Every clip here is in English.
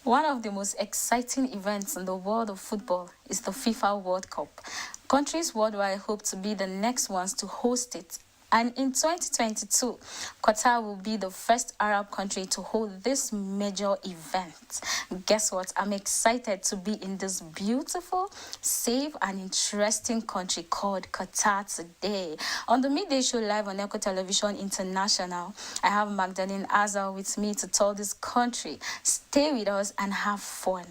One of the most exciting events in the world of football is the FIFA World Cup. Countries worldwide hope to be the next ones to host it. And in 2022, Qatar will be the first Arab country to hold this major event. Guess what? I'm excited to be in this beautiful, safe, and interesting country called Qatar today. On the Midday Show live on Echo Television International, I have Magdalene Azar with me to tell this country. Stay with us and have fun.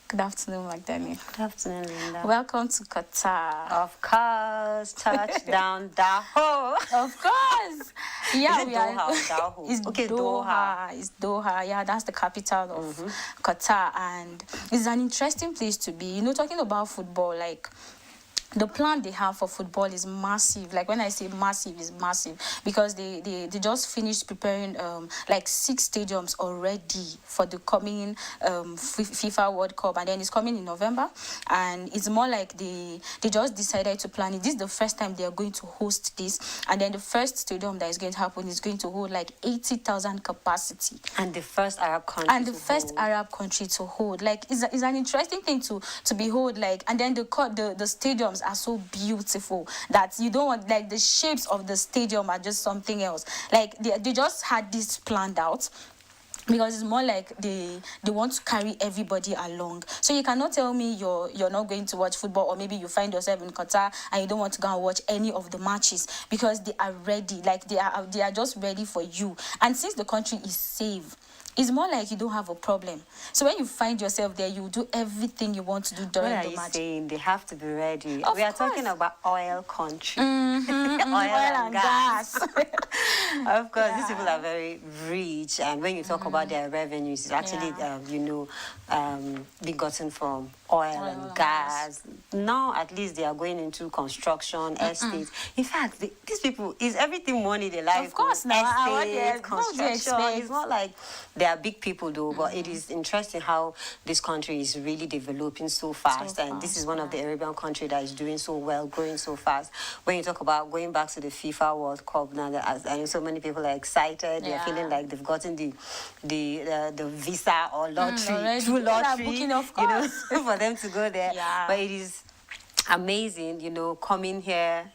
Good afternoon, Magdalene. Good afternoon, Linda. Welcome to Qatar. Of course, touchdown Daho. Of course. Yeah, Is it Doha or Daho? It's Okay, Doha. It's Doha. Yeah, that's the capital of Qatar, and it's an interesting place to be. You know, talking about football, like, the plan they have for football is massive. Like, when I say massive, it's massive because they just finished preparing like 6 stadiums already for the coming FIFA World Cup, and then it's coming in November, and it's more like they just decided to plan it. This is the first time they are going to host this, and then the first stadium that is going to happen is going to hold like 80,000 capacity. And the first Arab country And the first Arab country to hold. Like, it's an interesting thing to behold. Like, and then the stadiums are so beautiful that you don't want, like, the shapes of the stadium are just something else. Like, they just had this planned out, because it's more like they want to carry everybody along. So you cannot tell me you're not going to watch football, or maybe you find yourself in Qatar and you don't want to go and watch any of the matches, because they are ready. Like, they are just ready for you. And since the country is safe, it's more like you don't have a problem. So when you find yourself there, you do everything you want to do during the match. What are you saying? They have to be ready. Of we are course. talking about oil country. Oil and gas. Of course, these people are very rich, and when you talk about their revenues, it's actually, being gotten from oil and gas. Now, at least they are going into construction, estates. In fact, these people, is everything money they like? Of course, now. Estate, construction. It's not like they are big people, though, but it is interesting how this country is really developing so fast. And this is one of the Arabian countries that is doing so well, growing so fast. When you talk about going back to the FIFA World Cup now, I know so many people are excited. They're feeling like they've gotten the visa or lottery, through lottery, booking, of course. for them to go there. Yeah. But it is amazing, coming here.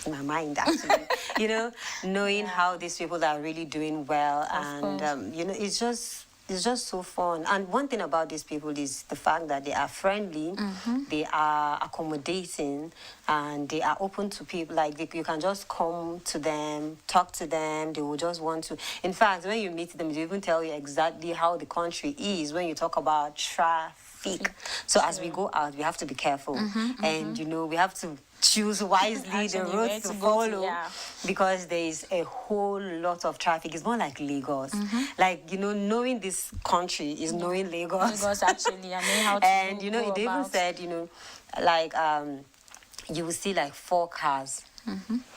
In my mind, actually, knowing how these people are really doing well, and it's just so fun. And one thing about these people is the fact that they are friendly, they are accommodating, and they are open to people. Like, you can just come to them, talk to them. They will just want to. In fact, when you meet them, they even tell you exactly how the country is. When you talk about traffic, so as we go out, we have to be careful, and we have to choose wisely the roads to follow, because there is a whole lot of traffic. It's more like Lagos. Like, knowing this country is knowing Lagos. Lagos, actually, I know how to and, they even said, like, you will see like 4 cars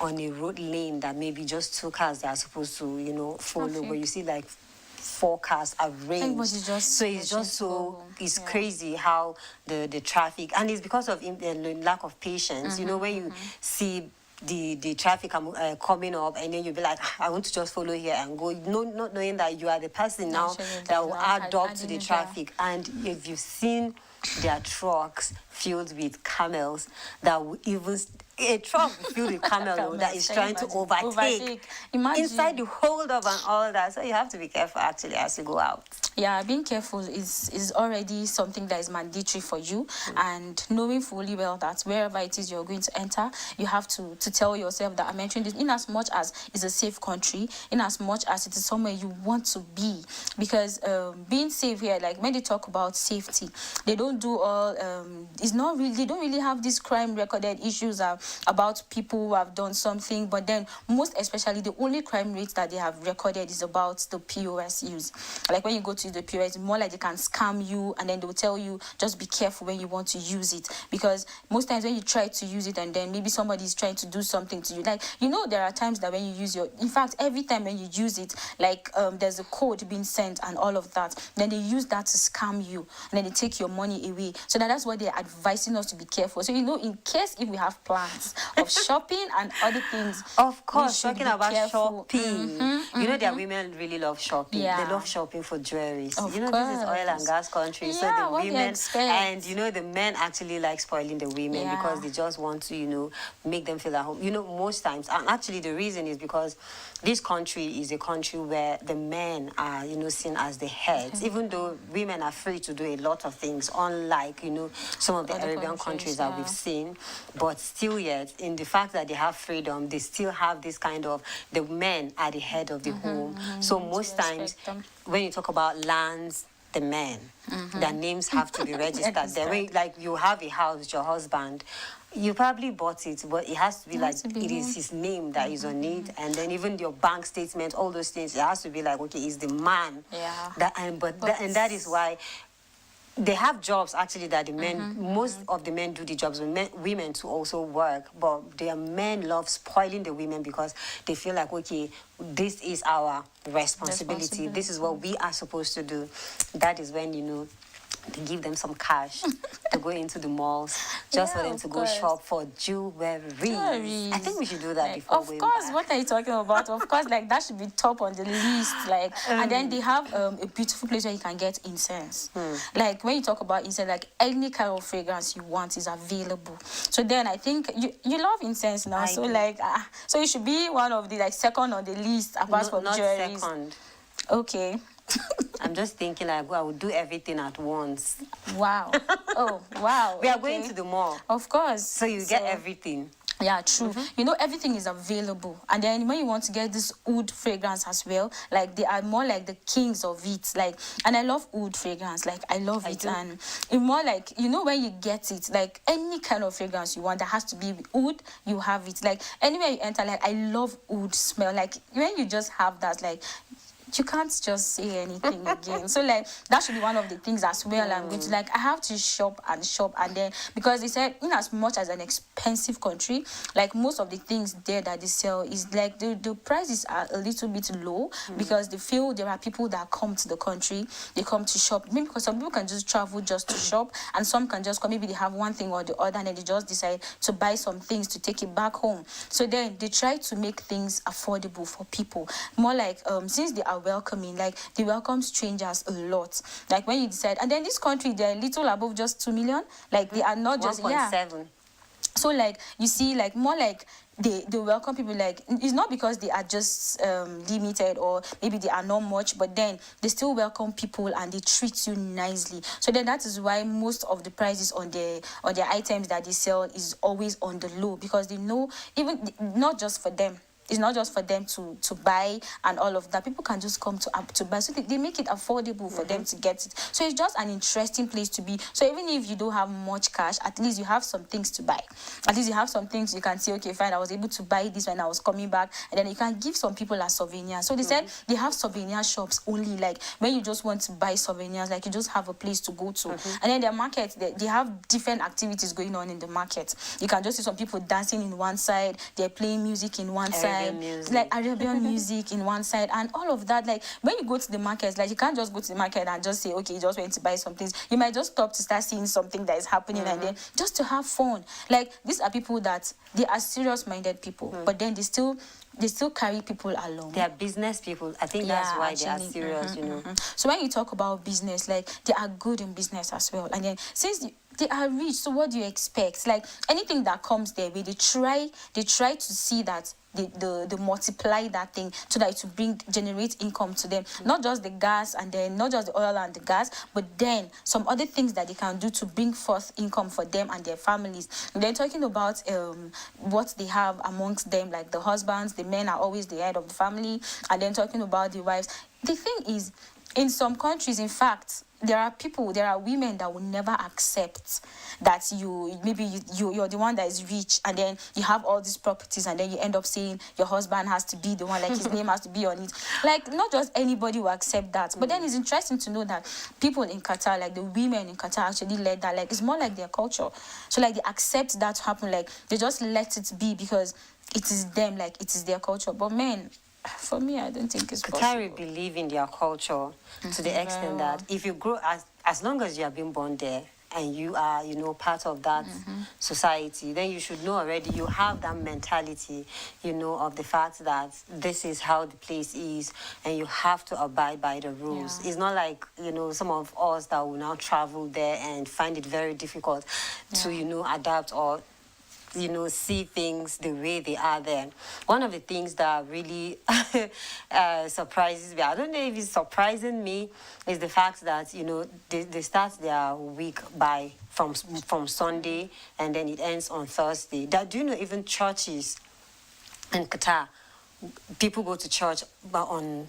on a road lane that maybe just 2 cars that are supposed to, follow, but you see like 4 cars arranged. So it's just so, it's crazy how the traffic, and it's because of lack of patience. When you see the traffic coming up, and then you'll be like, I want to just follow here and go, not knowing that you are the person now that will add up to the traffic. And if you've seen their trucks filled with camels, that will even... A truck filled with camel that is trying to overtake. Inside the hold up and all that. So you have to be careful, actually, as you go out. Yeah, being careful is already something that is mandatory for you, and knowing fully well that wherever it is you're going to enter, you have to tell yourself that I'm entering this in as much as it's a safe country, in as much as it is somewhere you want to be. Because being safe here, like, when they talk about safety, they don't do all, it's not really, they don't really have these crime recorded issues about people who have done something, but then most especially the only crime rate that they have recorded is about the POS use. Like, when you go to the POS, it's more like they can scam you, and then they'll tell you just be careful when you want to use it, because most times when you try to use it and then maybe somebody is trying to do something to you, like, there are times that when you use in fact, every time when you use it, like, there's a code being sent and all of that, then they use that to scam you, and then they take your money away. So that's why they're advising us to be careful. So in case if we have plans lists of shopping and other things. Of We course, should talking be about careful. shopping. You know, there are women really love shopping. They Yeah. love shopping for jewelry. Of You know, this is oil and course. gas country. So Yeah, the what do you women, expect? and you know, the men actually like spoiling the women Yeah. because they just want to, you know, make them feel at home. You know, most times, and actually the reason is because this country is a country where the men are, you know, seen as the heads, even though women are free to do a lot of things, unlike, you know, some of the Other Arabian countries that yeah. we've seen. But still yet, in the fact that they have freedom, they still have this kind of, the men are the head of the home. So most times, them. when you talk about lands, the men, their names have to be registered. Then when, like, you have a house with your husband, you probably bought it, but it has to be It like, has to be it is him. his name that is on it. And then even your bank statement, all those things, it has to be like, okay, it's the man. Yeah. That, and and that is why they have jobs actually that the men, most of the men do the jobs, women to also work, but their men love spoiling the women because they feel like, okay, this is our responsibility. This is what we are supposed to do. That is when, you know, they give them some cash to go into the malls just for Yeah, them of to go course. shop for jewelry. I think we should do that Like, before of going course, back. what are you talking about? Of course, like that should be top on the list. Like, and then they have a beautiful place where you can get incense. Like when you talk about incense, like any kind of fragrance you want is available. So then I think you love incense now. I So do. like, so it should be one of the like second on the list apart from Not jewelry. second. Okay. I'm just thinking like, well, I would do everything at once. Wow. Oh, wow. We are okay. going to the mall, Of course. so you get everything. Yeah, true. You know, everything is available. And then when you want to get this oud fragrance as well, like they are more like the kings of it. Like, and I love oud fragrance. Like, I love it. do. And it's more like, you know, when you get it, like any kind of fragrance you want that has to be with oud, you have it. Like, anywhere you enter, like, I love oud smell. Like, when you just have that, like, you can't just say anything again. So like that should be one of the things as well. I'm going to like I have to shop, and then because they said in as much as an expensive country, like most of the things there that they sell is like the prices are a little bit low because they feel there are people that come to the country, they come to shop. Maybe because some people can just travel just to shop, and some can just come, maybe they have one thing or the other and then they just decide to buy some things to take it back home. So then they try to make things affordable for people. More like since they are welcoming, like they welcome strangers a lot. Like when you decide, and then this country they're a little above just 2 million. Like they are not just 1.7. So like you see, like more like they welcome people. Like it's not because they are just limited or maybe they are not much, but then they still welcome people and they treat you nicely. So then that is why most of the prices on their items that they sell is always on the low, because they know, even not just for them. It's not just for them to buy and all of that. People can just come to buy. So they make it affordable for them to get it. So it's just an interesting place to be. So even if you don't have much cash, at least you have some things to buy. At least you have some things you can say, okay, fine, I was able to buy this when I was coming back. And then you can give some people as souvenirs. So they said they have souvenir shops only, like when you just want to buy souvenirs, like you just have a place to go to. And then their market, they have different activities going on in the market. You can just see some people dancing in one side, they're playing music in one side. Music. Like Arabian music in one side and all of that. Like when you go to the market, like you can't just go to the market and just say, okay, you just went to buy some things. You might just stop to start seeing something that is happening and then just to have fun. Like these are people that they are serious minded people, but then they still carry people along. They are business people. I think that's why they are serious, you know. So when you talk about business, like they are good in business as well. And then since they are rich, so what do you expect? Like anything that comes their way, they try to see that they multiply that thing so that it will generate income to them. Not just the gas and then not just the oil and the gas, but then some other things that they can do to bring forth income for them and their families. And then talking about what they have amongst them, like the husbands, the men are always the head of the family, and then talking about the wives. The thing is, in some countries, in fact, there are women that will never accept that you're the one that is rich and then you have all these properties and then you end up saying your husband has to be the one, like his name has to be on it. Like not just anybody will accept that. But then it's interesting to know that people in Qatar, like the women in Qatar actually let that, like it's more like their culture. So like they accept that to happen, like they just let it be because it is them, like it is their culture. But men, for me, I don't think it's possible. Qatari believe in their culture to the extent that if you grow, as long as you have been born there, and you are, you know, part of that society, then you should know already, you have that mentality, you know, of the fact that this is how the place is and you have to abide by the rules. Yeah. It's not like, you know, some of us that will now travel there and find it very difficult to, you know, adapt or, you know, see things the way they are there. One of the things that really surprises me, I don't know if it's surprising me, is the fact that, you know, they start their week from Sunday and then it ends on Thursday. That, do you know, even churches in Qatar, people go to church but on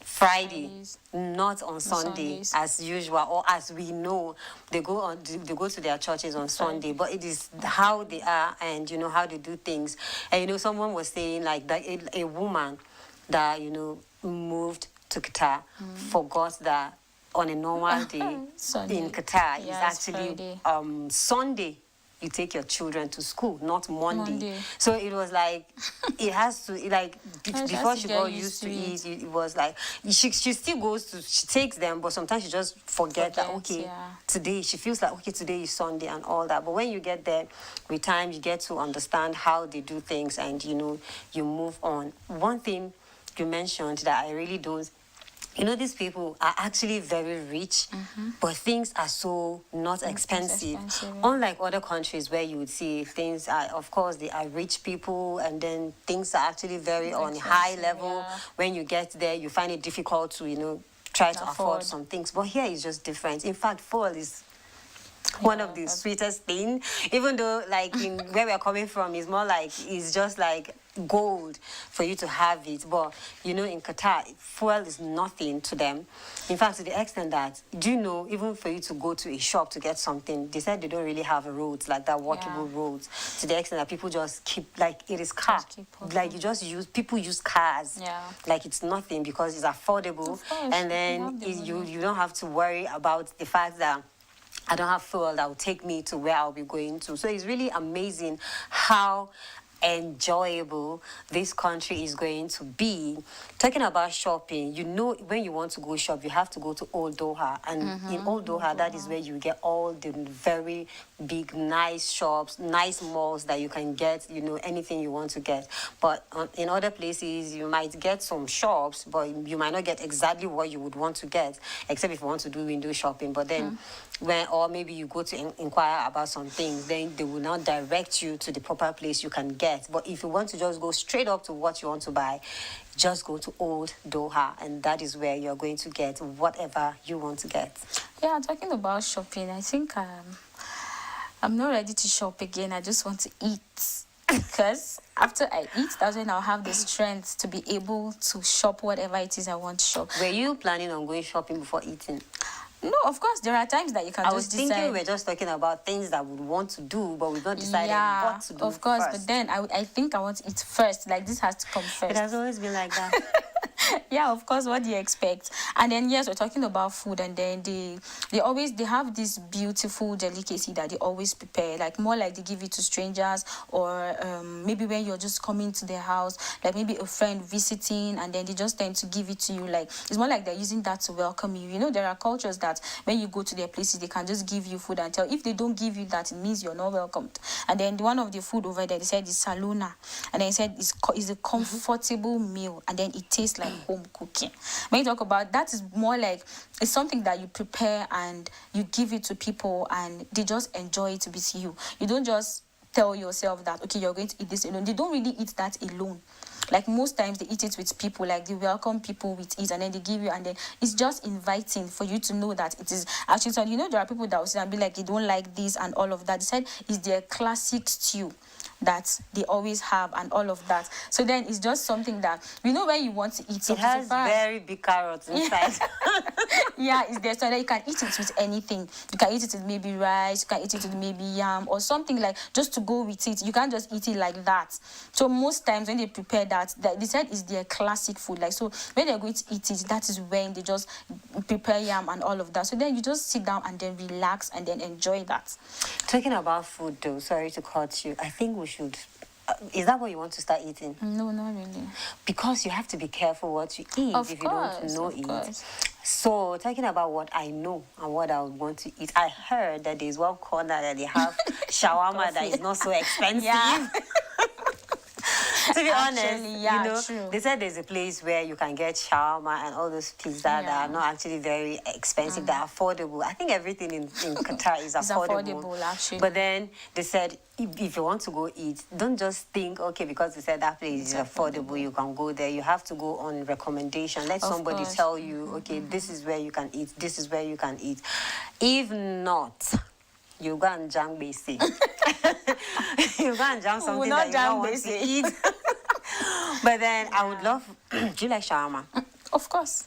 Friday, Fridays. not on Sunday Sundays. as usual, or as we know, they go to their churches on Sunday. But it is how they are, and you know how they do things. And you know, someone was saying like that a woman that, you know, moved to Qatar forgot that on a normal day Sunday. in Qatar Yeah, is it's actually Friday. Sunday. You take your children to school, not Monday. Monday. So it was like, it has to, like, has before to she get got used used to to it, it was like, she still goes to, she takes them, but sometimes she just forget that, Forgets, okay, yeah. today, she feels like, okay, today is Sunday and all that. But when you get there, with time, you get to understand how they do things and, you know, you move on. One thing you mentioned that I really don't, you know, these people are actually very rich, but things are so not expensive. expensive. Unlike other countries where you would see things are, of course, they are rich people, and then things are actually very on high Expensive, level. yeah. When you get there, you find it difficult to, you know, try to afford Afford. some things. But here is just different. In fact, fuel is one of the that's- sweetest thing, even though like in where we're coming from is more like, it's just like gold for you to have it. But you know, in Qatar, fuel is nothing to them. In fact, to the extent that, do you know, even for you to go to a shop to get something, they said they don't really have roads like that, walkable Yeah. roads, to the extent that people just keep, like, it is car, keep walking. like you just use, people use cars, Yeah. like it's nothing because it's affordable. Of course, And you then have the you money. you don't have to worry about the fact that I don't have fuel that will take me to where I'll be going to. So it's really amazing how enjoyable this country is going to be. Talking about shopping, you know, when you want to go shop, you have to go to Old Doha. And in Old Doha, that is where you get all the very big, nice shops, nice malls that you can get, you know, anything you want to get. But in other places, you might get some shops, but you might not get exactly what you would want to get, except if you want to do window shopping. But then or maybe you go to inquire about some things, then they will now direct you to the proper place you can get. But if you want to just go straight up to what you want to buy, just go to Old Doha, and that is where you're going to get whatever you want to get. Yeah, talking about shopping, I think I'm not ready to shop again. I just want to eat. Because after I eat, that's when I'll have the strength to be able to shop whatever it is I want to shop. Were you planning on going shopping before eating? No, of course, there are times that you can I was just thinking decide. we were just talking about things that we would want to do, but we've not decided Yeah, what to do of course, first. but then I think I want to eat first. Like, this has to come It first. has always been like that. Yeah, of course, what do you expect? And then yes, we're talking about food, and then they have this beautiful delicacy that they always prepare, like more like they give it to strangers, or maybe when you're just coming to their house, like maybe a friend visiting, and then they just tend to give it to you. Like, it's more like they're using that to welcome you. You know, there are cultures that when you go to their places, they can just give you food and tell, if they don't give you that, it means you're not welcomed. And then one of the food over there, they said is saluna, and then they said it's a comfortable meal, and then it tastes like home cooking. When you talk about that, is more like it's something that you prepare and you give it to people, and they just enjoy it with you. You don't just tell yourself that, okay, you're going to eat this alone. They don't really eat that alone. Like, most times they eat it with people, like they welcome people with it, and then they give you, and then it's just inviting for you to know that it is actually. So, you know, there are people that will sit and be like, they don't like this and all of that. They said it's their classic stew that they always have and all of that. So then it's just something that, you know, when you want to eat It something, has so far as- very big carrots inside. yeah, it's there, so that you can eat it with anything. You can eat it with maybe rice, you can eat it with maybe yam or something, like, just to go with it. You can't just eat it like that. So most times when they prepare that they said is their classic food. Like, so when they're going to eat it, that is when they just prepare yam and all of that. So then you just sit down and then relax and then enjoy that. Talking about food, though, sorry to cut you. I think we should. Is that what you want to start eating? No, not really. Because you have to be careful what you eat Of if you don't course, know of it. course. So, talking about what I know and what I would want to eat, I heard that there's one corner that they have shawarma that is not so expensive. Yeah. To be honest, Actually, yeah, you know, true. they said there's a place where you can get shawarma and all those pizzas that Yeah. are not actually very expensive, that are affordable. I think everything in Qatar is It's affordable. affordable, actually. But then they said, if you want to go eat, don't just think, okay, because they said that place is affordable, you can go there. You have to go on recommendation. Let Of somebody course. tell you, okay, this is where you can eat, this is where you can eat. If not, you go and jam basic. You go and jam something that you don't want to eat. But then I would love. Do you like shawarma? Of course.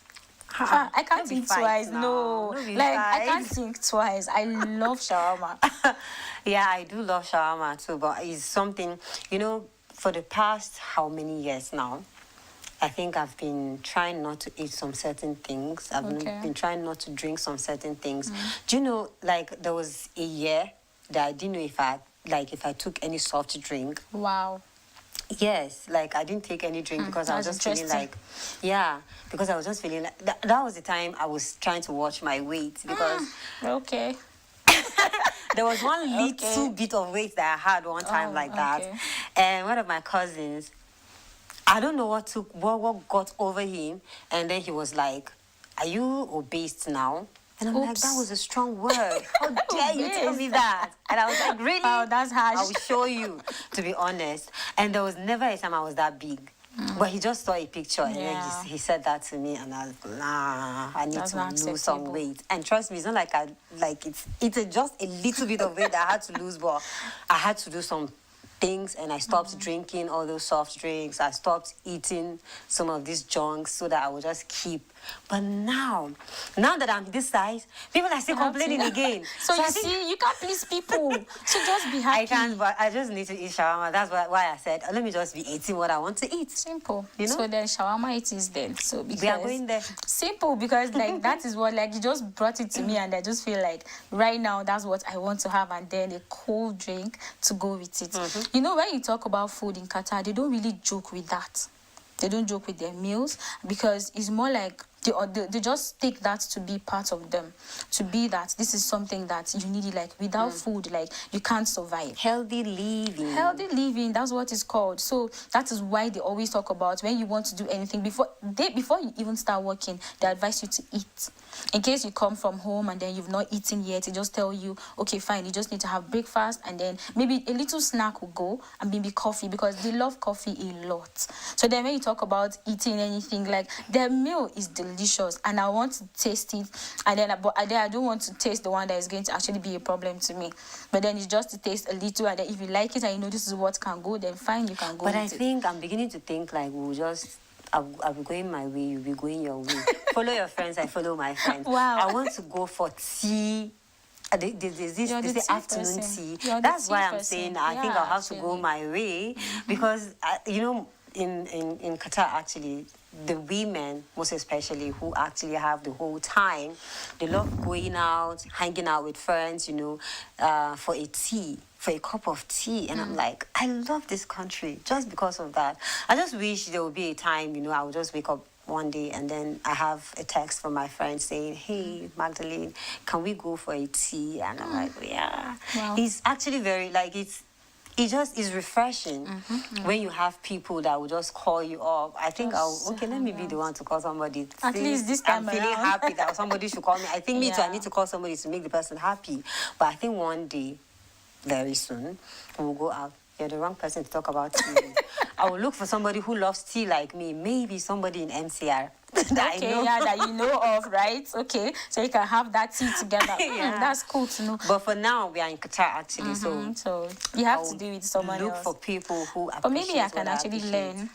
Ha, I can't no be think fight twice. now. No, No be like I fight. can't think twice. I love shawarma. Yeah, I do love shawarma too, but it's something, you know, for the past how many years now, I think I've been trying not to eat some certain things. I've Okay. been trying not to drink some certain things. Do you know, like, there was a year that I didn't know if I took any soft drink. Wow. Yes, like I didn't take any drink because I was that's just feeling interesting. like, yeah, because I was just feeling like that was the time I was trying to watch my weight because Okay. there was one little Okay. bit of weight that I had one time Oh, like that, okay. and one of my cousins, I don't know what got over him, and then he was like, "Are you obese now?" And I'm like, Oops. "That was a strong word. How dare you tell me that?" And I was like, "Really? Wow, that's harsh. I will show you." To be honest, and there was never a time I was that big. But he just saw a picture and then Yeah. he said that to me, and I was like, nah, I need That's to not lose some acceptable. weight. And trust me, it's not like just a little bit of weight that I had to lose, but I had to do some things, and I stopped drinking all those soft drinks. I stopped eating some of these junks so that I would just keep. But now that I'm this size, people are still complaining again. So you I think see, you can't please people. So just be happy. I can't, but I just need to eat shawarma. That's why I said, let me just be eating what I want to eat. Simple. You know? So then shawarma it is then. So because We are going there. Simple, because like that is what, like, you just brought it to me, and I just feel like right now that's what I want to have, and then a cold drink to go with it. You know, when you talk about food in Qatar, they don't really joke with that. They don't joke with their meals, because it's more like they just take that to be part of them, to be that this is something that you need. Like without food, like you can't survive. Healthy living. Healthy living, that's what it's called. So that is why they always talk about when you want to do anything, before you even start working, they advise you to eat. In case you come from home and then you've not eaten yet, they just tell you, okay, fine, you just need to have breakfast, and then maybe a little snack will go, and maybe coffee, because they love coffee a lot. So then when you talk about eating anything, like their meal is delicious, and I want to taste it, and then I don't want to taste the one that is going to actually be a problem to me. But then it's just to taste a little, and then if you like it and you know this is what can go, then fine, you can go But with I it. think I'm beginning to think like I'll be going my way, you'll be going your way. Follow your friends, I follow my friends. Wow. I want to go for tea. There's this, You're they the say tea afternoon person. tea. You're the That's tea why I'm person. saying I think Yeah, I'll have to go actually. my way, because, you know, in Qatar, actually, the women, most especially, who actually have the whole time, they love going out, hanging out with friends, you know, for a cup of tea. And I'm like, I love this country just because of that. I just wish there would be a time, you know, I would just wake up one day and then I have a text from my friend saying, hey, Magdalene, can we go for a tea? And I'm like, yeah. Wow. It's actually very, like, it just is refreshing when you have people that will just call you up. I think let me be the one to call somebody. At least this time I'm feeling around. happy that somebody should call me. I think me too, I Yeah. need to call somebody to make the person happy. But I think one day, very soon, we'll go out. You're the wrong person to talk about tea. I will look for somebody who loves tea like me. Maybe somebody in NCR that I Okay, know. yeah, that you know of, right? Okay, so you can have that tea together. Yeah. That's cool to know. But for now, we are in Qatar actually, so So you have I to would do it with someone look else. for people who appreciate But maybe I what can actually appreciate. learn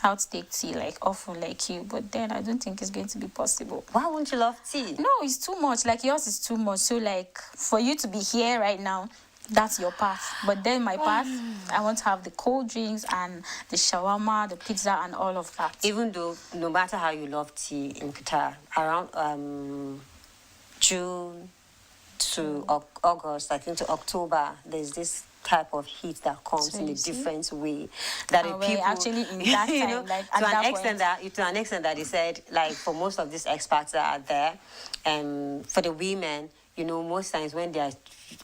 how to take tea like awful like you. But then I don't think it's going to be possible. Why won't you love tea? No, it's too much. Like yours is too much. So like for you to be here right now, that's your path. But then my path, I want to have the cold drinks and the shawarma, the pizza, and all of that. Even though, no matter how you love tea in Qatar, around June to August, I think to October, there's this type of heat that comes So in a you see? different way that the We're people actually in that you time, know, like, at to that an extent point. that they said, like, for most of these expats that are there, for the women, you know, most times when their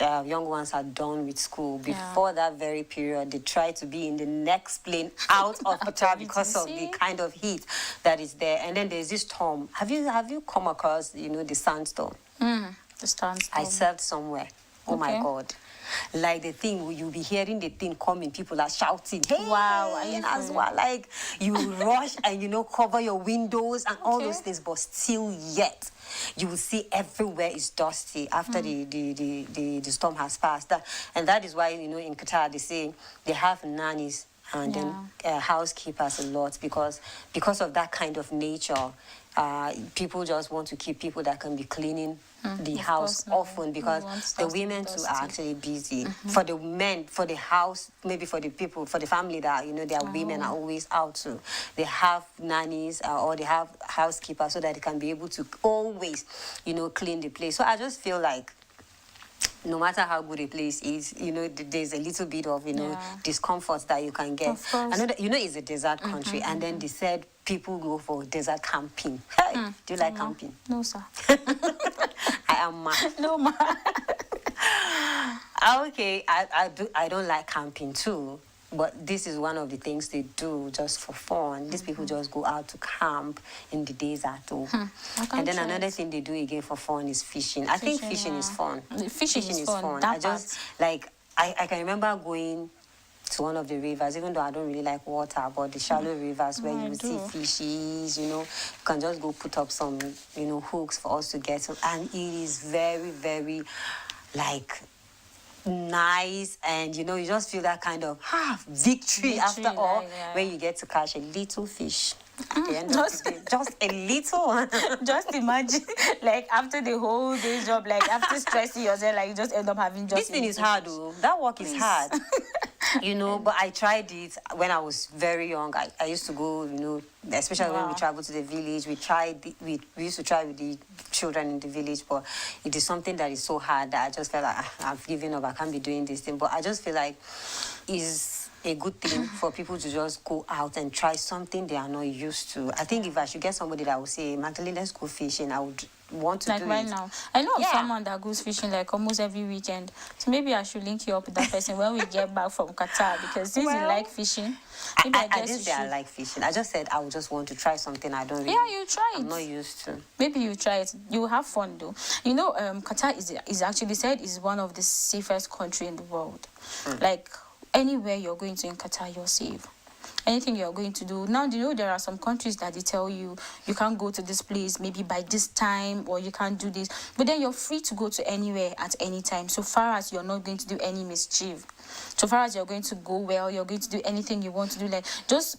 young ones are done with school, before that very period, they try to be in the next plane out of Qatar because of the kind of heat that is there. And then there's this storm. Have you come across, you know, the sandstorm? The sandstorm. I served somewhere. Oh my Okay. God. Like the thing, you'll be hearing the thing coming, people are shouting, hey, Wow, are you and as for well, like you rush and, you know, cover your windows and all those things, but still yet, you will see everywhere is dusty after the storm has passed. And that is why, you know, in Qatar, they say they have nannies and then housekeepers a lot because of that kind of nature. People just want to keep people that can be cleaning the house often because the women too are actually busy. For the men, for the house, maybe for the people, for the family that, you know, their women are always out too. They have nannies or they have housekeepers so that they can be able to always, you know, clean the place. So I just feel like no matter how good a place is, you know, there's a little bit of, you know, discomfort that you can get. Of course. Another, you know, it's a desert country, and then they said people go for desert camping. Hey, do you like camping? No, sir. I am mad. No, ma. Okay, I don't like camping too. But this is one of the things they do just for fun. These people just go out to camp in the desert too. And then another thing they do again for fun is fishing. I think fishing is fun. Fishing is fun. That I just, like, I can remember going to one of the rivers, even though I don't really like water, but the shallow rivers where you see fishes, you know, you can just go put up some, you know, hooks for us to get to. And it is very, very, like, nice, and you know, you just feel that kind of victory after all when you get to catch a little fish at the end of the day. Just a little one. Just imagine, like, after the whole day's job, like, after stressing yourself, like, you just end up having just this thing is hard though. That work is hard. You know, but I tried it when I was very young. I used to go, you know, especially when we traveled to the village. We used to try with the children in the village, but it is something that is so hard that I just felt like I've given up. I can't be doing this thing. But I just feel like it's a good thing for people to just go out and try something they are not used to. I think if I should get somebody that would say, Magdalene, let's go fishing, I would want to like do it. right now. I know of someone that goes fishing like almost every weekend. So maybe I should link you up with that person when we get back from Qatar, because since you like fishing, maybe I didn't say I like fishing. I just said I would just want to try something I don't really. Yeah, you try it. I'm not used to. Maybe you try it. You will have fun though. You know, Qatar is actually said is one of the safest country in the world. Like anywhere you're going to in Qatar, you're safe. Anything you're going to do. Now, do you know there are some countries that they tell you you can't go to this place maybe by this time, or you can't do this. But then you're free to go to anywhere at any time, so far as you're not going to do any mischief. So far as you're going to go well, you're going to do anything you want to do.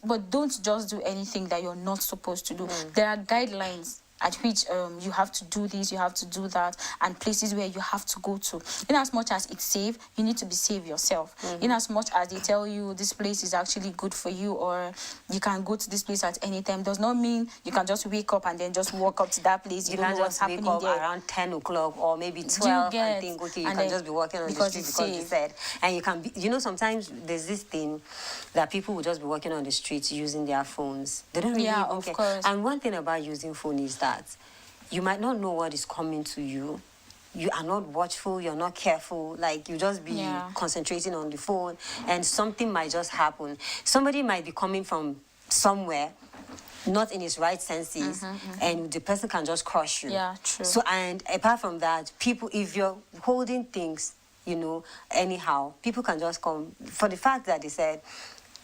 But don't just do anything that you're not supposed to do. There are guidelines at which you have to do this, you have to do that, and places where you have to go to. In as much as it's safe, you need to be safe yourself. In as much as they tell you this place is actually good for you, or you can go to this place at any time, does not mean you can just wake up and then just walk up to that place. You can't just wake up around 10 o'clock or maybe 12 and think, okay, you can just be walking on the street because they said. And you can be, you know, sometimes there's this thing that people will just be walking on the streets using their phones. They don't really even care. Course. And one thing about using phone is that you might not know what is coming to you. You are not watchful, you're not careful, like you just be concentrating on the phone and something might just happen. Somebody might be coming from somewhere, not in his right senses, and the person can just crush you. Yeah, true. So, and apart from that, people, if you're holding things, you know, anyhow, people can just come. For the fact that they said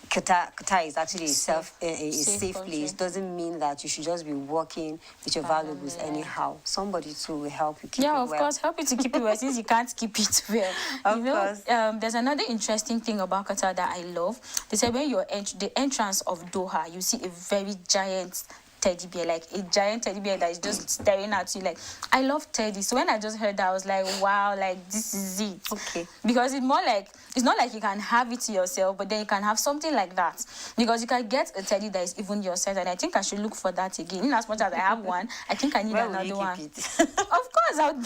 Qatar is actually a safe place, doesn't mean that you should just be walking with your valuables anyhow. Somebody too will help you keep it well. Yeah, of course, help you to keep it well since you can't keep it well. Of course. There's another interesting thing about Qatar that I love. They say when you're the entrance of Doha, you see a very giant teddy bear, like a giant teddy bear that is just staring at you. Like, I love teddy. So when I just heard that, I was like, wow, like this is it. Okay. Because it's more like, it's not like you can have it to yourself, but then you can have something like that. Because you can get a teddy that is even your size, and I think I should look for that again. In as much as I have one, I think I need Where will another you one. keep it? Of course, I would.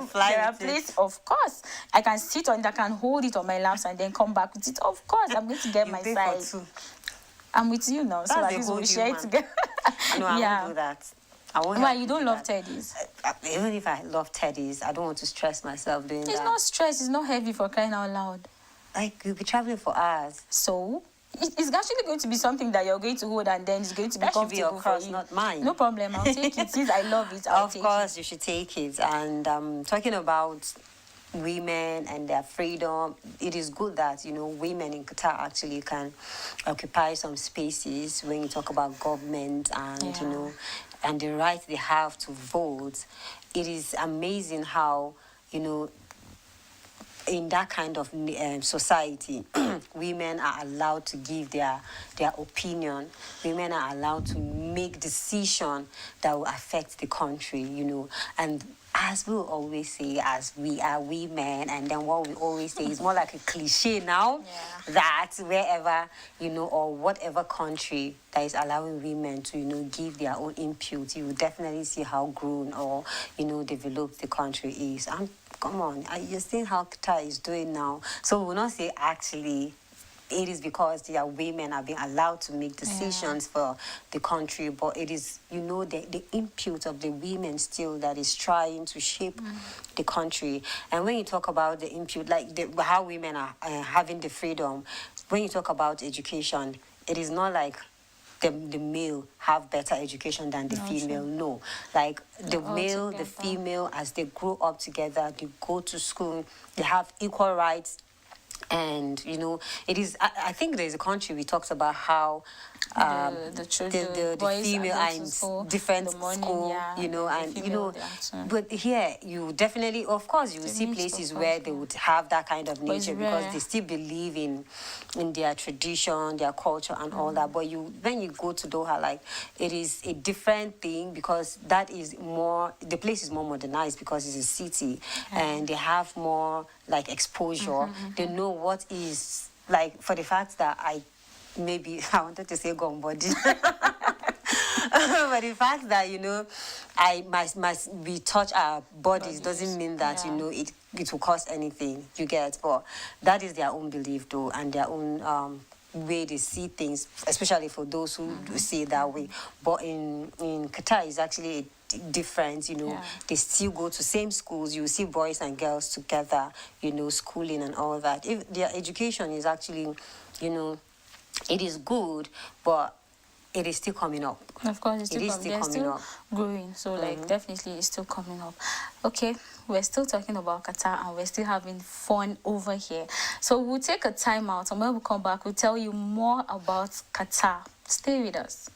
You fly there are with it. places, of course. I can sit on it, I can hold it on my laps and then come back with it. Of course, I'm going to get You my pay size. for two. I'm with you now, so That's at the least whole we'll share it human. together. No, I Yeah. won't do that. I won't. Why, have you to don't do love that. teddies? Even if I love teddies, I don't want to stress myself doing It's that. not stress, it's not heavy, for crying out loud. Like, you'll be traveling for hours. So it's actually going to be something that you're going to hold, and then it's going to be That should be your comfortable for cross, you. not mine. No problem, I'll take it. Since I love it, I'll Of take course, you should take it. And talking about women and their freedom, it is good that, you know, women in Qatar actually can occupy some spaces when you talk about government and, you Yeah. know, and the right they have to vote. It is amazing how, you know, in that kind of society, women are allowed to give their opinion. Women are allowed to make decisions that will affect the country, you know. And as we always say, as we are women, and then what we always say is more like a cliche now, Yeah. that wherever, you know, or whatever country that is allowing women to, you know, give their own input, you will definitely see how grown or, you know, developed the country is. And come on, you're seeing how Qatar is doing now. So we'll not say actually it is because their women are being allowed to make decisions for the country, but it is, you know, the input of the women still that is trying to shape the country. And when you talk about the input, like how women are having the freedom, when you talk about education, it is not like the male have better education than the female. No, like the all male, the together. female, as they grow up together, they go to school, they have equal rights. And, you know, it is, I think there's a country we talked about how the children, the boys female are are going in to school, different the morning, school, yeah, you know, the and, you female, know, the afternoon. but here you definitely, of course, you will The see mixed, places of where course, they yeah. would have that kind of But it's nature because rare. they still believe in their tradition, their culture and all that. But when you go to Doha, like, it is a different thing because that is more, the place is more modernized because it's a city and they have more, like, exposure. They know what is, like, for the fact that I wanted to say gone body. But the fact that, you know, we touch our bodies doesn't mean that, you yeah. know, it will cost anything, you get. But that is their own belief, though, and their own way they see things, especially for those who do see it that way. But in Qatar, it's actually different, you know. Yeah. They still go to same schools. You see boys and girls together, you know, schooling and all that. If their education is actually, you know, it is good, but it is still coming up. Of course, it's It is still, still they're coming still up. growing. So, like, definitely it's still coming up. Okay, we're still talking about Qatar and we're still having fun over here. So, we'll take a time out, and when we come back, we'll tell you more about Qatar. Stay with us.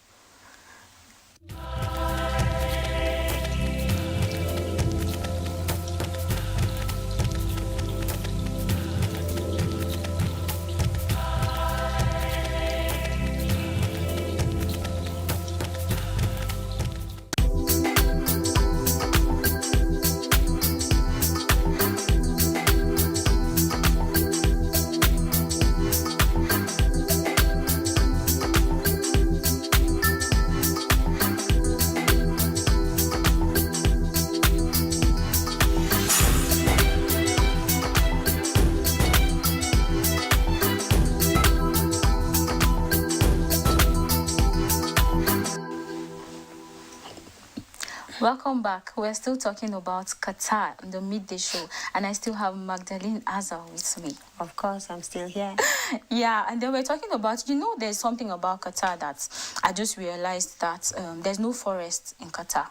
Welcome back. We're still talking about Qatar, the midday show, and I still have Magdalene Azar with me. Of course, I'm still here. Yeah, and then we're talking about, you know, there's something about Qatar that I just realized that there's no forest in Qatar.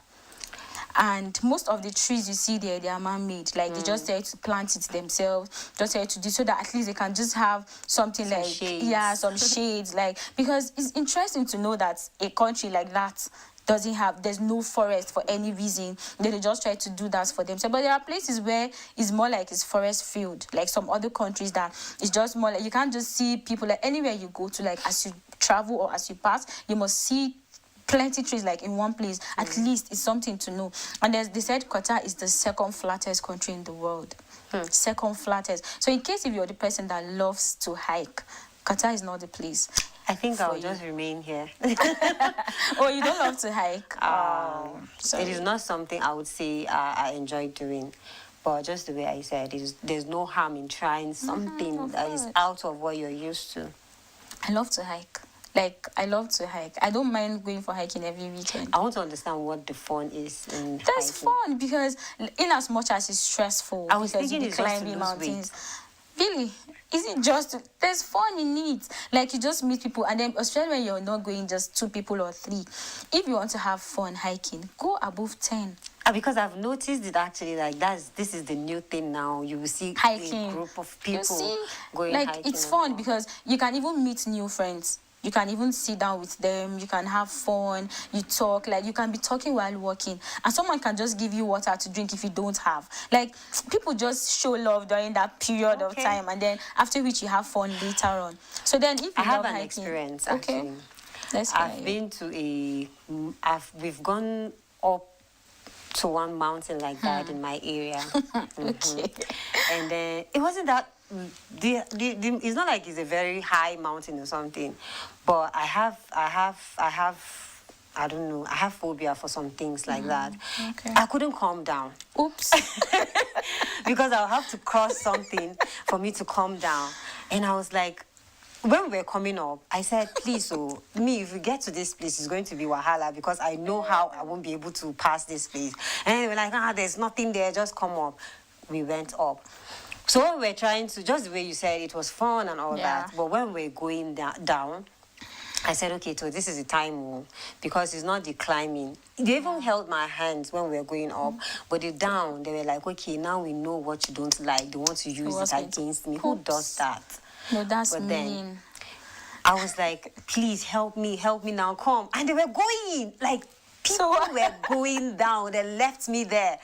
And most of the trees you see there, they are man-made. Like, they just try to plant it themselves, just try to do so that at least they can just have something Some like, shades. yeah, some shades. Like, because it's interesting to know that a country like that there's no forest for any reason. They just try to do that for themselves. But there are places where it's more like it's forest field, like some other countries that it's just more like you can't just see people, like anywhere you go to, like as you travel or as you pass, you must see plenty trees like in one place, at least it's something to know. And they said Qatar is the second flattest country in the world. Second flattest. So in case if you're the person that loves to hike, Qatar is not the place. I think I'll just remain here. Oh, you don't love to hike? It is not something I would say I enjoy doing. But just the way I said, there's no harm in trying something that is out of what you're used to. I love to hike. Like, I love to hike. I don't mind going for hiking every weekend. I want to understand what the fun is in That's hiking. fun because in as much as it's stressful, I was because thinking you it's just to climbing lose mountains. Really? Is it just there's fun in it? Like, you just meet people, and then especially when you're not going just 2 people or 3. If you want to have fun hiking, go above 10. Because I've noticed it actually, like this is the new thing now. You will see Hiking. a group of people going like hiking. it's fun because you can even meet new friends. You can even sit down with them. You can have fun. You talk. Like, you can be talking while walking, and someone can just give you water to drink if you don't have. Like, people just show love during that period of time, and then after which you have fun later on. So then, if you I have love an hiking, experience okay, actually. I've been to we've gone up to one mountain like that in my area. Okay. And then it wasn't that it's not like it's a very high mountain or something, but I don't know, I have phobia for some things like that. Okay. I couldn't calm down. Oops. Because I'll have to cross something for me to calm down. And I was like, when we were coming up, I said, please, if we get to this place, it's going to be wahala because I know how I won't be able to pass this place. And they were like, there's nothing there, just come up. We went up. So when we were trying to, just the way you said, it was fun and all that. But when we were going down, I said, okay, so this is the time because it's not the climbing. They even held my hands when we were going up, but the down, they were like, okay, now we know what you don't like. They want to use it against me. Who does that? No, that's but mean. Then I was like, please help me now, come. And they were going, like, people were going down. They left me there.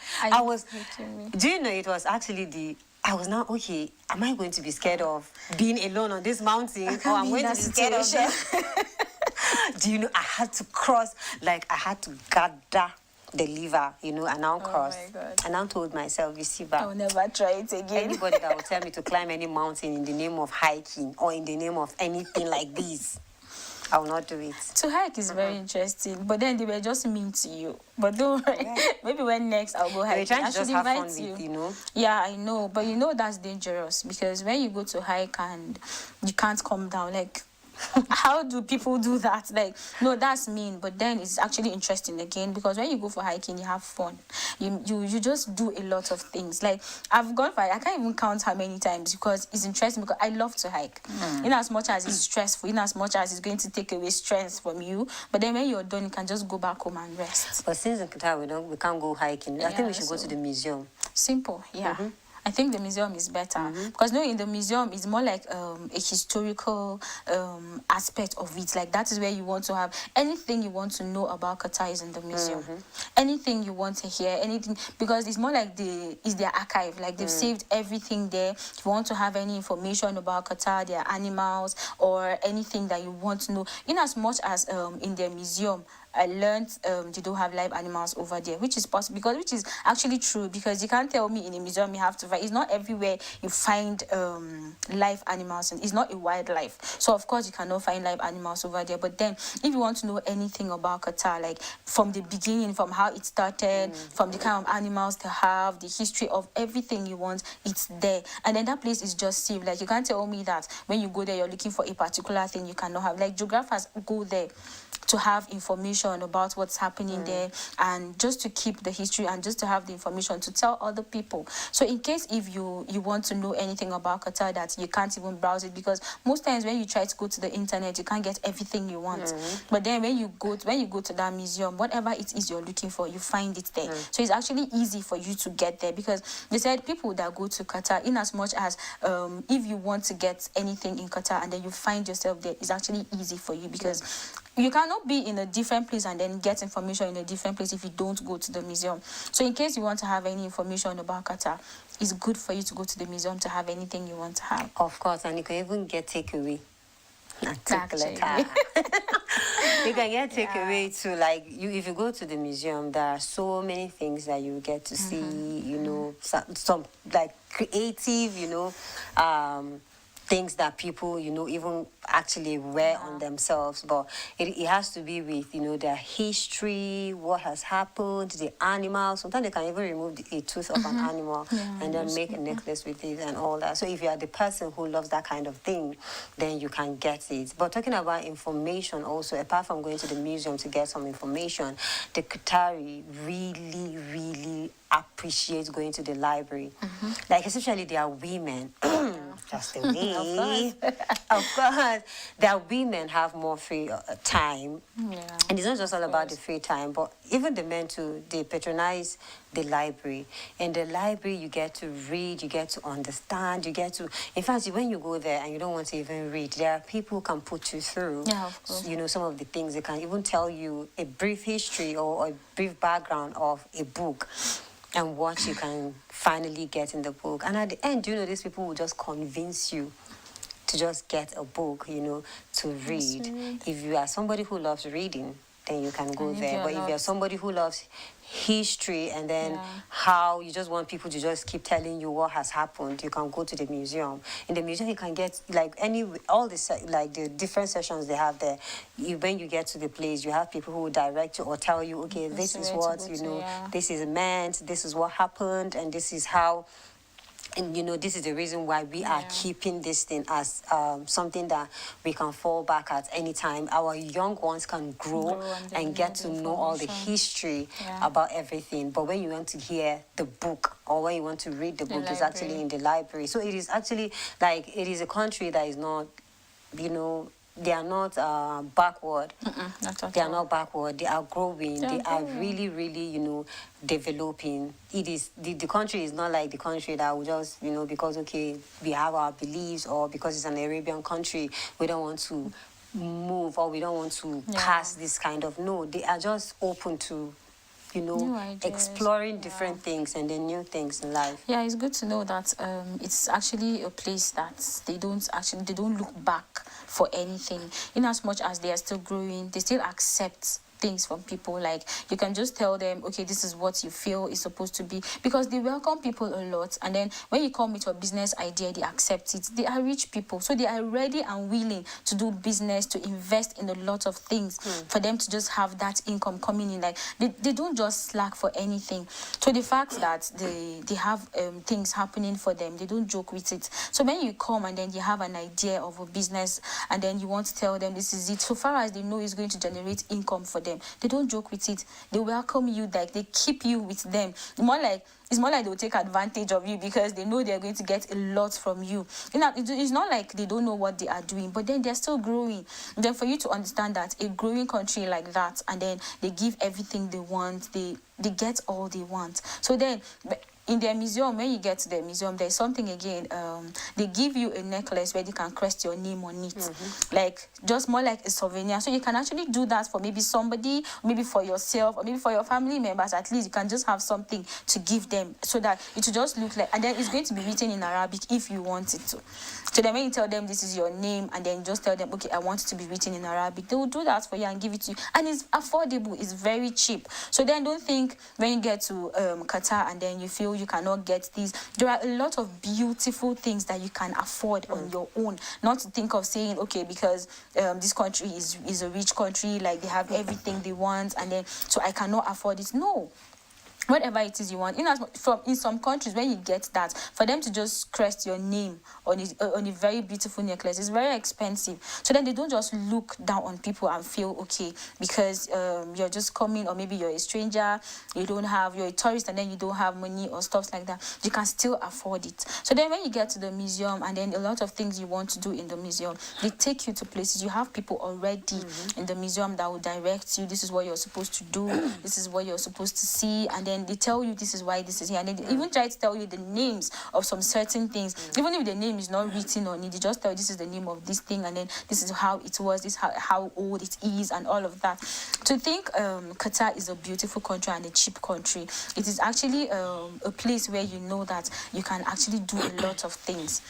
Do you know, it was actually I was now, okay, am I going to be scared of being alone on this mountain? Or I'm going to be scared of this? Do you know, I had to cross, like, I had to gather the lever, and now cross. Oh my God. And I told myself, you see, but I'll never try it again. Anybody that will tell me to climb any mountain in the name of hiking or in the name of anything like this, I will not do it. To hike is very interesting, but then they were just mean to you. But don't worry, maybe when next I'll go hiking. We're trying to just have fun with, Yeah, I know, but that's dangerous because when you go to hike and you can't come down, like, how do people do that? Like, no, that's mean, but then it's actually interesting again because when you go for hiking, you have fun. You just do a lot of things. Like, I've gone for, I can't even count how many times because it's interesting because I love to hike. In as much as it's stressful, in as much as it's going to take away strength from you, but then when you're done, you can just go back home and rest. But since in Qatar we can't go hiking, I think we should go to the museum. Simple, yeah. I think the museum is better because in the museum it's more like a historical aspect of it. Like, that is where you want to have anything you want to know about Qatar is in the museum. Anything you want to hear, anything, because it's more like it's their archive. Like, they've saved everything there. If you want to have any information about Qatar, their animals, or anything that you want to know, in as much as in their museum, I learned they don't have live animals over there, which is possible which is actually true because you can't tell me in a museum you have to find. It's not everywhere you find live animals, and it's not a wildlife. So of course you cannot find live animals over there. But then if you want to know anything about Qatar, like from the beginning, from how it started, from the kind of animals they have, the history of everything you want, it's there. And then that place is just safe. Like, you can't tell me that when you go there you're looking for a particular thing you cannot have. Like, geographers go there to have information about what's happening there, and just to keep the history and just to have the information to tell other people. So in case if you want to know anything about Qatar that you can't even browse it, because most times when you try to go to the internet you can't get everything you want. But then when you go to that museum, whatever it is you're looking for, you find it there. So it's actually easy for you to get there, because they said people that go to Qatar, in as much as if you want to get anything in Qatar and then you find yourself there, it's actually easy for you, because you cannot be in a different place and then get information in a different place if you don't go to the museum. So in case you want to have any information about Qatar, it's good for you to go to the museum to have anything you want to have. Of course, and you can even get takeaway. and take letter. You can get takeaway to, like, you if you go to the museum, there are so many things that you get to see, you know, some like creative, you know, things that people, you know, even actually wear on themselves. But it has to be with, you know, their history, what has happened, the animals. Sometimes they can even remove a tooth of an animal and then make a necklace with it and all that. So if you are the person who loves that kind of thing, then you can get it. But talking about information also, apart from going to the museum to get some information, the Qatari really appreciate going to the library. Like, especially there are women. Just the way. Of course. That women have more free time. And it's not just all about the free time, but even the men too, they patronize the library. In the library, you get to read, you get to understand, you get to... In fact, when you go there and you don't want to even read, there are people who can put you through, you know, some of the things. They can even tell you a brief history or a brief background of a book and what you can finally get in the book. And at the end, you know, these people will just convince you to just get a book, you know, to read. If you are somebody who loves reading, then you can go there. But if you're somebody who loves history and then how you just want people to just keep telling you what has happened, you can go to the museum. In the museum, you can get like all the like the different sessions they have there. When you get to the place, you have people who will direct you or tell you, okay, this is what, you know, this is meant, this is what happened, and this is how. And, you know, this is the reason why we are keeping this thing as something that we can fall back at any time. Our young ones can grow and get to know all the history about everything. But when you want to hear the book or when you want to read the book, it's actually in the library. So it is actually like, it is a country that is not, you know, they are not backward. They are not backward. They are growing. They are really, you know, developing. It is the country is not like the country that will just, you know, because okay, we have our beliefs or because it's an Arabian country, we don't want to move or we don't want to pass this kind of. No, they are just open to, you know, exploring different things and then new things in life. Yeah, it's good to know that it's actually a place that they don't look back for anything. In as much as they are still growing, they still accept things from people. Like, you can just tell them, okay, this is what you feel is supposed to be, because they welcome people a lot. And then when you come with your business idea, they accept it. They are rich people, so they are ready and willing to do business, to invest in a lot of things for them to just have that income coming in. Like, they don't just slack for anything. So the fact that they have things happening for them, they don't joke with it. So when you come and then you have an idea of a business and then you want to tell them this is it, so far as they know it's going to generate income for them, they don't joke with it. They welcome you, like they keep you with them. It's more like they'll take advantage of you because they know they're going to get a lot from you. You know, it's not like they don't know what they are doing, but then they're still growing. And then for you to understand that a growing country like that, and then they give everything they want, they get all they want. So then in their museum, when you get to the museum, there's something again. They give you a necklace where you can crest your name on it, like just more like a souvenir. So you can actually do that for maybe somebody, maybe for yourself, or maybe for your family members. At least you can just have something to give them, so that it will just look like. And then it's going to be written in Arabic if you want it to. So then when you tell them this is your name, and then just tell them, okay, I want it to be written in Arabic, they will do that for you and give it to you. And it's affordable. It's very cheap. So then don't think when you get to Qatar and then you feel you cannot get these. There are a lot of beautiful things that you can afford on your own. Not to think of saying, okay, because this country is a rich country, like they have everything they want, and then so I cannot afford it. No. Whatever it is you want. In some countries, when you get that, for them to just crest your name on a very beautiful necklace, it's very expensive. So then they don't just look down on people and feel okay because you're just coming, or maybe you're a stranger, you're a tourist, and then you don't have money or stuff like that. You can still afford it. So then when you get to the museum, and then a lot of things you want to do in the museum, they take you to places. You have people already in the museum that will direct you. This is what you're supposed to do. This is what you're supposed to see. And then then they tell you this is why this is here, and then they even try to tell you the names of some certain things, even if the name is not written on it. They just tell you this is the name of this thing, and then this is how it was, this how old it is, and all of that. To think Qatar is a beautiful country and a cheap country, it is actually a place where you know that you can actually do a lot of things.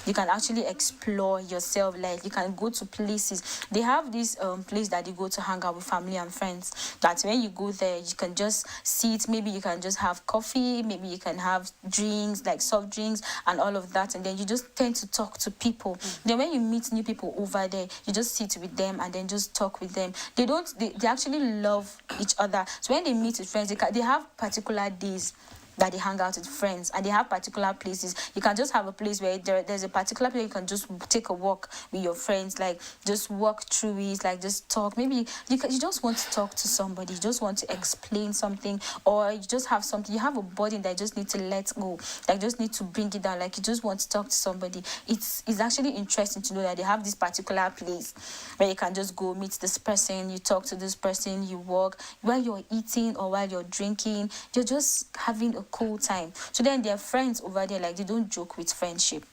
You can actually explore yourself. Like, you can go to places. They have this place that you go to hang out with family and friends, that when you go there you can just sit, maybe you can just have coffee, maybe you can have drinks, like soft drinks and all of that, and then you just tend to talk to people. Then when you meet new people over there, you just sit with them and then just talk with them. They actually love each other. So when they meet with friends, they have particular days that they hang out with friends, and they have particular places. You can just have a place where there's a particular place you can just take a walk with your friends, like just walk through it, like just talk. Maybe you just want to talk to somebody, you just want to explain something, or you just have something, you have a burden that you just need to let go, like just need to bring it down, like you just want to talk to somebody. It's actually interesting to know that they have this particular place where you can just go meet this person, you talk to this person, you walk while you're eating or while you're drinking, you're just having a cool time. So then their friends over there, like, they don't joke with friendship.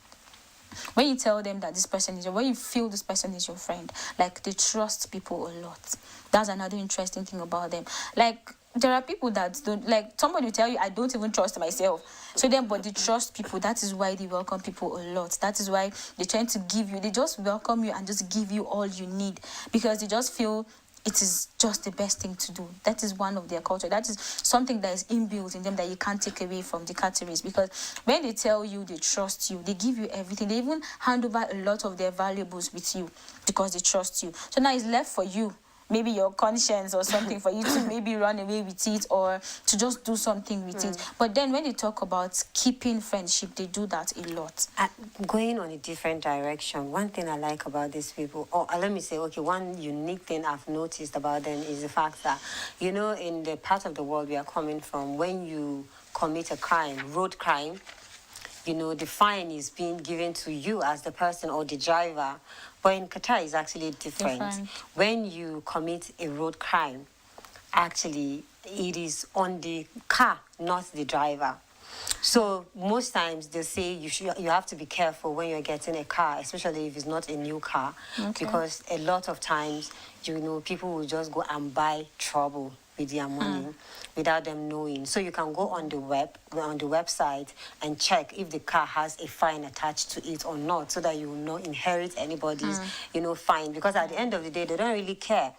When you tell them that this person is when you feel this person is your friend, like, they trust people a lot. That's another interesting thing about them. Like, there are people that don't, like, somebody will tell you, I don't even trust myself. So then, but they trust people. That is why they welcome people a lot. That is why they tend to give you, they just welcome you and just give you all you need, because they just feel it is just the best thing to do. That is one of their culture. That is something that is inbuilt in them that you can't take away from the Qataris, because when they tell you they trust you, they give you everything. They even hand over a lot of their valuables with you because they trust you. So now it's left for you, maybe your conscience or something, for you to maybe run away with it or to just do something with it. But then when they talk about keeping friendship, they do that a lot. Going on a different direction, one thing I like about these people, or let me say, okay, one unique thing I've noticed about them is the fact that, you know, in the part of the world we are coming from, when you commit a crime, road crime, you know, the fine is being given to you as the person or the driver. But in Qatar, it's actually different. When you commit a road crime, actually, it is on the car, not the driver. So most times they say you have to be careful when you're getting a car, especially if it's not a new car, because a lot of times, you know, people will just go and buy trouble with their money without them knowing. So you can go on the website and check if the car has a fine attached to it or not, so that you will not inherit anybody's, you know, fine. Because at the end of the day, they don't really care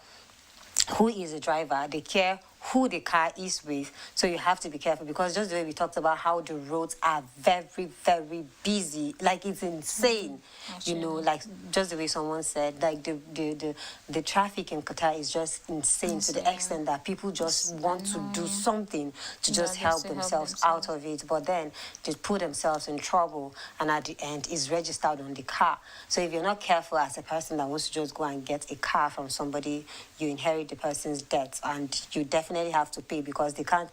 who is the driver. They care who the car is with. So you have to be careful, because just the way we talked about how the roads are very, very busy, like it's insane. You know, like just the way someone said, like the traffic in Qatar is just insane to the extent that people just want to do something to just help themselves out of it, but then they put themselves in trouble, and at the end is registered on the car. So if you're not careful as a person that wants to just go and get a car from somebody, you inherit the person's debts, and you definitely have to pay, because they can't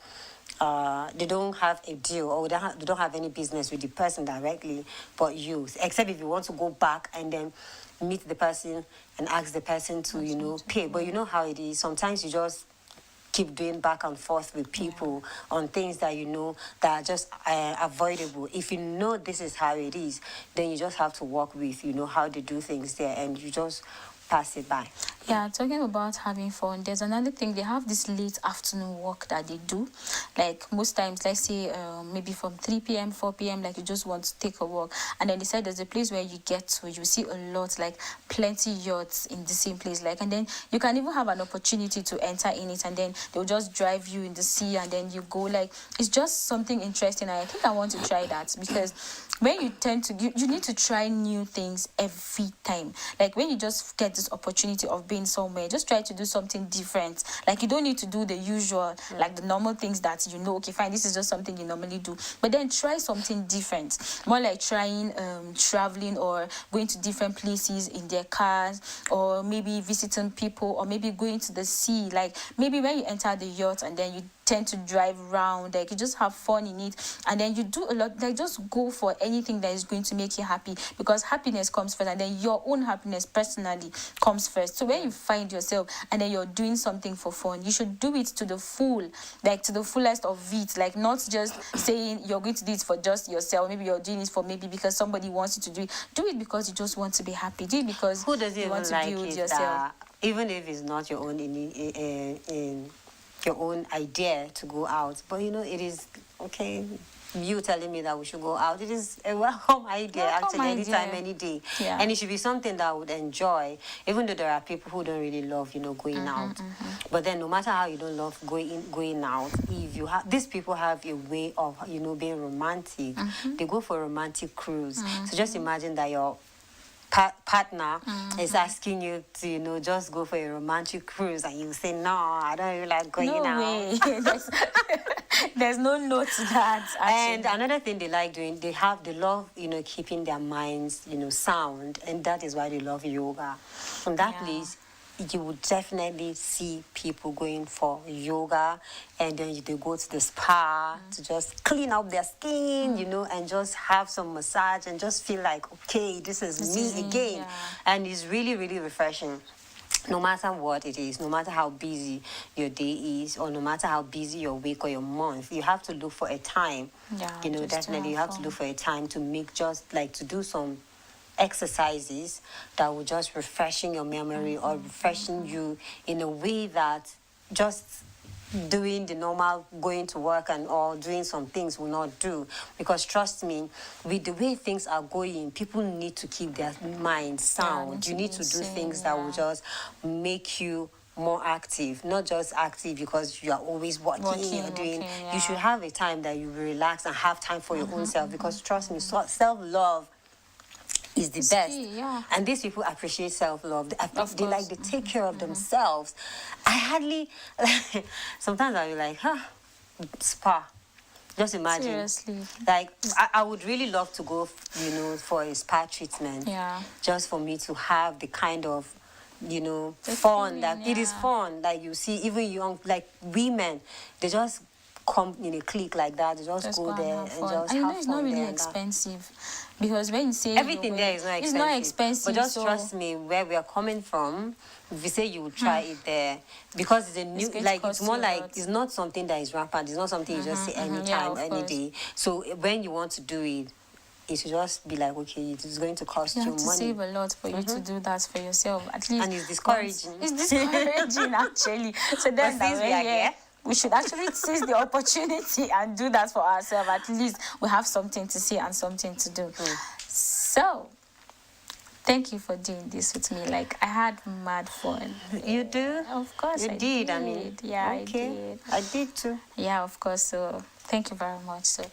they don't have a deal, or they don't have any business with the person directly but you, except if you want to go back and then meet the person and ask the person to, you know, pay. But you know how it is, sometimes you just keep doing back and forth with people on things that you know that are just avoidable. If you know this is how it is, then you just have to work with, you know, how they do things there, and you just pass it by. Yeah, talking about having fun, there's another thing. They have this late afternoon walk that they do. Like, most times, let's say maybe from 3 p.m., 4 p.m., like, you just want to take a walk. And then they said there's a place where you get to, you see a lot, like plenty yachts in the same place. Like, and then you can even have an opportunity to enter in it, and then they'll just drive you in the sea, and then you go. Like, it's just something interesting. I think I want to try that, because when you tend to, you need to try new things every time. Like, when you just get this opportunity of being somewhere, just try to do something different. Like, you don't need to do the usual, like the normal things that you know, okay, fine, this is just something you normally do. But then try something different. More like trying traveling, or going to different places in their cars, or maybe visiting people, or maybe going to the sea. Like, maybe when you enter the yacht and then you tend to drive around, like you just have fun in it, and then you do a lot, like just go for anything that is going to make you happy, because happiness comes first, and then your own happiness personally comes first. So when you find yourself and then you're doing something for fun, you should do it to the full, like to the fullest of it, like not just saying you're going to do it for just yourself. Maybe you're doing it for maybe because somebody wants you to do it. Do it because you just want to be happy. Do it because Who does you even want to like build it yourself. that even if it's not your own in your own idea to go out, but you know it is okay. You telling me that we should go out, it is a welcome idea. Welcome actually, idea. anytime, any day. Yeah. And it should be something that I would enjoy, even though there are people who don't really love, you know, going out. But then no matter how you don't love going out, if you have, these people have a way of, you know, being romantic. They go for a romantic cruise. So just imagine that your partner is asking you to, you know, just go for a romantic cruise, and you say, no, I don't really like going No out. way. There's no no to that. And Actually. another thing they like doing, they love, you know, keeping their minds, you know, sound, and that is why they love yoga. From that Yeah. place, you would definitely see people going for yoga, and then they go to the spa to just clean up their skin, you know, and just have some massage and just feel like, okay, this is me again. Yeah. And it's really, really refreshing. No matter what it is, no matter how busy your day is, or no matter how busy your week or your month, you have to look for a time. Yeah, You know, just to definitely you have have to fun. look for a time to make, just like to do some exercises that will just refreshing your memory or refreshing you in a way that just doing the normal going to work and all doing some things will not do. Because trust me, with the way things are going, people need to keep their mind sound. You need to do things that will just make you more active, not just active because you are always working or doing. yeah. You should have a time that you will relax and have time for your own self, because trust me, self-love is the It's best. key, yeah. And these people appreciate self-love. They like, course. they take care of themselves. I hardly, sometimes I'll be like, spa. Just imagine. Seriously. Like, I would really love to go, you know, for a spa treatment. Yeah. Just for me to have the kind of, you know, The fun that feeling, it is yeah. fun. Like you see, even young, like women, they just come in a clique like that. They just go and there have and fun. just And you know have it's fun not really there and that. expensive, because when you say Everything you're there going- is not expensive. It's not expensive. But just so trust me, where we are coming from, if you say you will try it there, because it's a new, going to like, cost it's more you a like, lot. it's not something that is rampant. It's not something you just say anytime, of any course. day. So when you want to do it, it should just be like, okay, it is going to cost You you have to money. save a lot for you to do that for yourself. At least And it's discouraging. It's discouraging actually. So then But since that we are way, here, we should actually seize the opportunity and do that for ourselves. At least we have something to say and something to do. So thank you for doing this with me. Like, I had mad fun. You do? Of course You I did. I mean, yeah, okay. I did. I did too. Yeah, of course. So thank you very much. So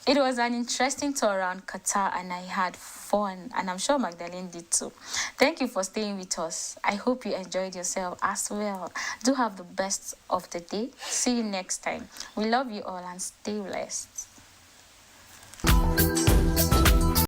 it was an interesting tour around Qatar, and I had fun, and I'm sure Magdalene did too. Thank you for staying with us. I hope you enjoyed yourself as well. Do have the best of the day. See you next time. We love you all and stay blessed.